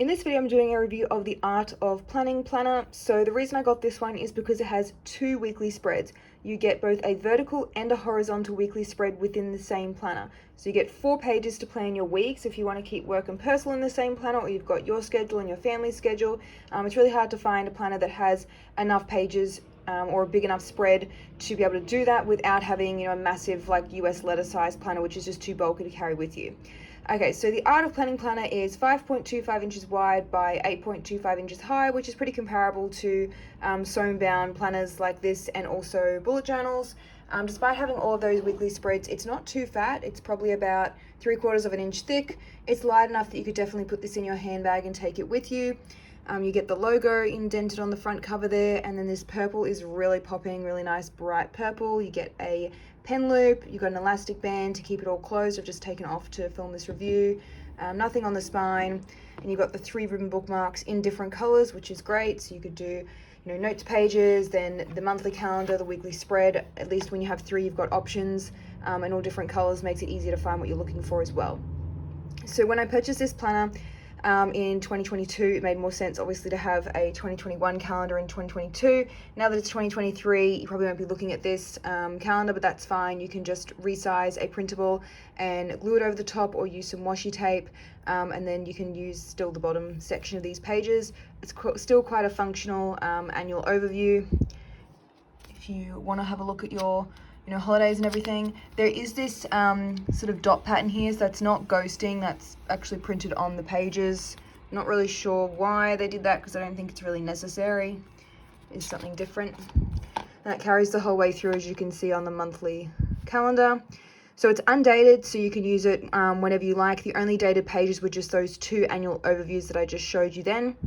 In this video, I'm doing a review of the Art of Planning planner. So the reason I got this one is because it has two weekly spreads. You get both a vertical and a horizontal weekly spread within the same planner. So you get 4 pages to plan your weeks if you want to keep work and personal in the same planner, or you've got your schedule and your family's schedule. It's really hard to find a planner that has enough pages or a big enough spread to be able to do that without having, a massive like US letter size planner, which is just too bulky to carry with you. Okay, so the Art of Planning planner is 5.25 inches wide by 8.25 inches high, which is pretty comparable to sewn bound planners like this and also bullet journals. Despite having all of those weekly spreads, it's not too fat. It's probably about 3/4 of an inch thick. It's light enough that you could definitely put this in your handbag and take it with you. You get the logo indented on the front cover there, and then this purple is really popping, really nice bright purple. You get a pen loop, you've got an elastic band to keep it all closed. I've just taken off to film this review. Nothing on the spine, and you've got the 3 ribbon bookmarks in different colors, which is great. So you could do notes pages, then the monthly calendar, the weekly spread. At least when you have 3, you've got options, and all different colors makes it easier to find what you're looking for as well. So when I purchased this planner in 2022, it made more sense obviously to have a 2021 calendar in 2022. Now that it's 2023, you probably won't be looking at this calendar, but that's fine. You can just resize a printable and glue it over the top, or use some washi tape, and then you can use still the bottom section of these pages. It's still quite a functional annual overview. If you want to have a look at your holidays and everything, there is this sort of dot pattern here, so that's not ghosting, that's actually printed on the pages. Not really sure why they did that, because I don't think it's really necessary. It's something different. That carries the whole way through, as you can see on the monthly calendar. So it's undated, so you can use it whenever you like. The only dated pages were just those 2 annual overviews that I just showed you then.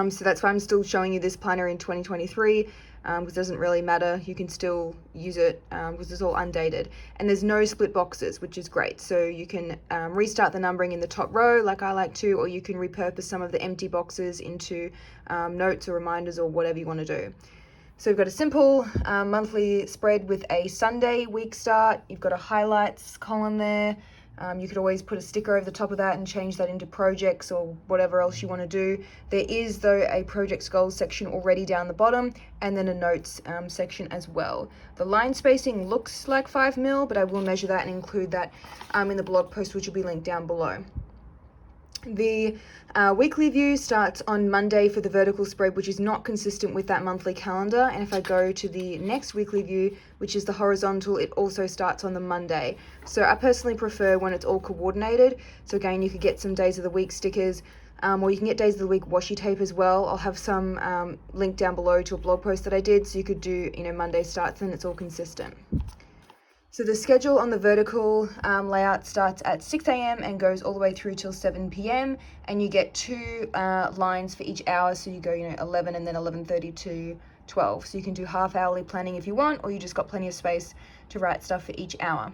So that's why I'm still showing you this planner in 2023, because it doesn't really matter. You can still use it because it's all undated. And there's no split boxes, which is great. So you can restart the numbering in the top row like I like to, or you can repurpose some of the empty boxes into notes or reminders or whatever you want to do. So we've got a simple monthly spread with a Sunday week start. You've got a highlights column there. You could always put a sticker over the top of that and change that into projects or whatever else you want to do. There is, though, a projects goals section already down the bottom, and then a notes section as well. The line spacing looks like 5mm, but I will measure that and include that in the blog post, which will be linked down below. The weekly view starts on Monday for the vertical spread, which is not consistent with that monthly calendar. And if I go to the next weekly view, which is the horizontal, it also starts on the Monday. So I personally prefer when it's all coordinated. So again, you could get some days of the week stickers, or you can get days of the week washi tape as well. I'll have some link down below to a blog post that I did, so you could do Monday starts and it's all consistent. So the schedule on the vertical layout starts at 6 a.m. and goes all the way through till 7 p.m. and you get 2 lines for each hour. So you go 11 and then 11:30 to 12. So you can do half-hourly planning if you want, or you just got plenty of space to write stuff for each hour.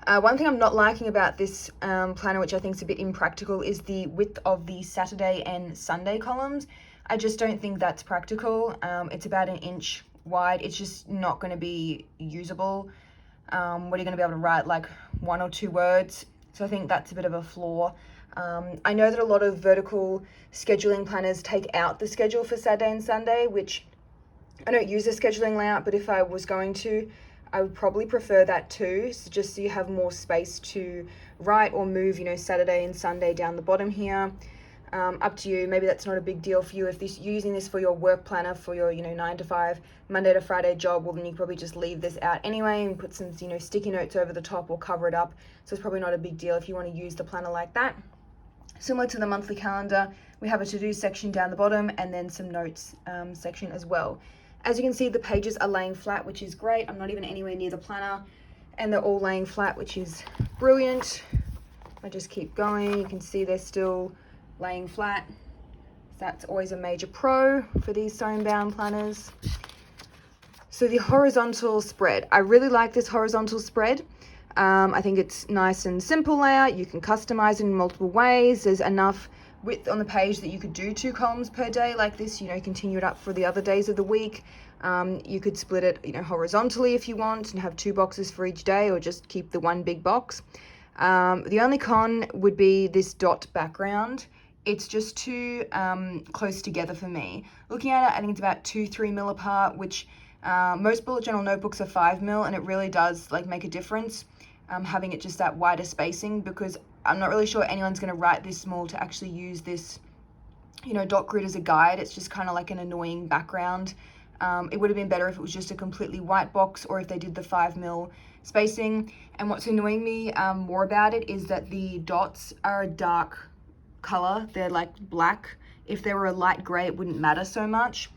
One thing I'm not liking about this planner, which I think is a bit impractical, is the width of the Saturday and Sunday columns. I just don't think that's practical. It's about 1 inch wide. It's just not going to be usable. What are you going to be able to write, like 1 or 2 words? So I think that's a bit of a flaw. I know that a lot of vertical scheduling planners take out the schedule for Saturday and Sunday, which I don't use a scheduling layout, but if I was going to, I would probably prefer that too. So just so you have more space to write or move, Saturday and Sunday down the bottom here. Up to you. Maybe that's not a big deal for you. If you're using this for your work planner for your 9 to 5 Monday to Friday job, well then you probably just leave this out anyway and put some sticky notes over the top or cover it up. So it's probably not a big deal if you want to use the planner like that. Similar to the monthly calendar, we have a to-do section down the bottom and then some notes section as well. As you can see, the pages are laying flat, which is great. I'm not even anywhere near the planner and they're all laying flat, which is brilliant. I just keep going. You can see they're still laying flat. That's always a major pro for these sewn bound planners. So the horizontal spread, I really like this horizontal spread. I think it's nice and simple layout. You can customize it in multiple ways. There's enough width on the page that you could do 2 columns per day like this, continue it up for the other days of the week. You could split it horizontally if you want and have 2 boxes for each day, or just keep the one big box. The only con would be this dot background. it's just too close together for me. Looking at it, I think it's about 2-3 mil apart, which most bullet journal notebooks are 5 mil, and it really does like make a difference having it just that wider spacing, because I'm not really sure anyone's going to write this small to actually use this, you know, dot grid as a guide. It's just kind of like an annoying background. It would have been better if it was just a completely white box, or if they did the 5 mil spacing. And what's annoying me more about it is that the dots are a dark color. They're like black. If they were a light gray, it wouldn't matter so much.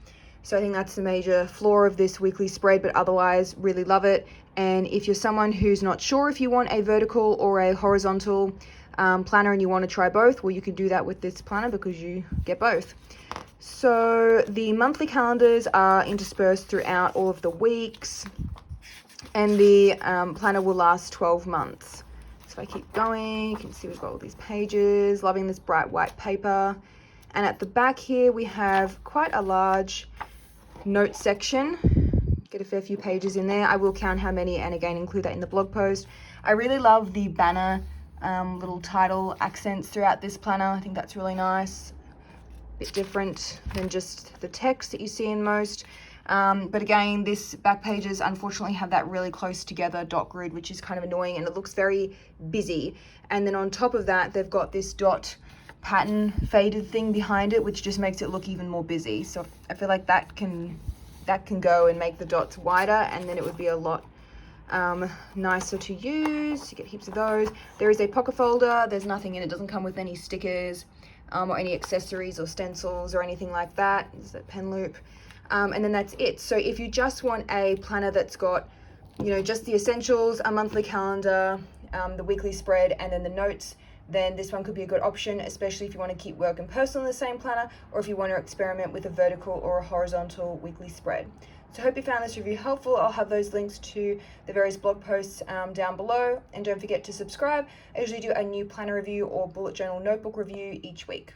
So I think that's the major flaw of this weekly spread, but otherwise really love it. And if you're someone who's not sure if you want a vertical or a horizontal planner and you want to try both, well, you can do that with this planner because you get both. So the monthly calendars are interspersed throughout all of the weeks, and the planner will last 12 months. So if I keep going, you can see we've got all these pages, loving this bright white paper. And at the back here, we have quite a large note section. Get a fair few pages in there. I will count how many and again include that in the blog post. I really love the banner little title accents throughout this planner. I think that's really nice. Bit different than just the text that you see in most. But again, this back pages unfortunately have that really close together dot grid, which is kind of annoying, and it looks very busy. And then on top of that, they've got this dot pattern faded thing behind it, which just makes it look even more busy. So I feel like that can go and make the dots wider, and then it would be a lot nicer to use. You get heaps of those. There is a pocket folder. There's nothing in it. Doesn't come with any stickers or any accessories or stencils or anything like that. There's that pen loop. And then that's it. So if you just want a planner that's got, you know, just the essentials, a monthly calendar, the weekly spread, and then the notes, then this one could be a good option, especially if you want to keep work and personal in the same planner, or if you want to experiment with a vertical or a horizontal weekly spread. So I hope you found this review helpful. I'll have those links to the various blog posts down below. And don't forget to subscribe. I usually do a new planner review or bullet journal notebook review each week.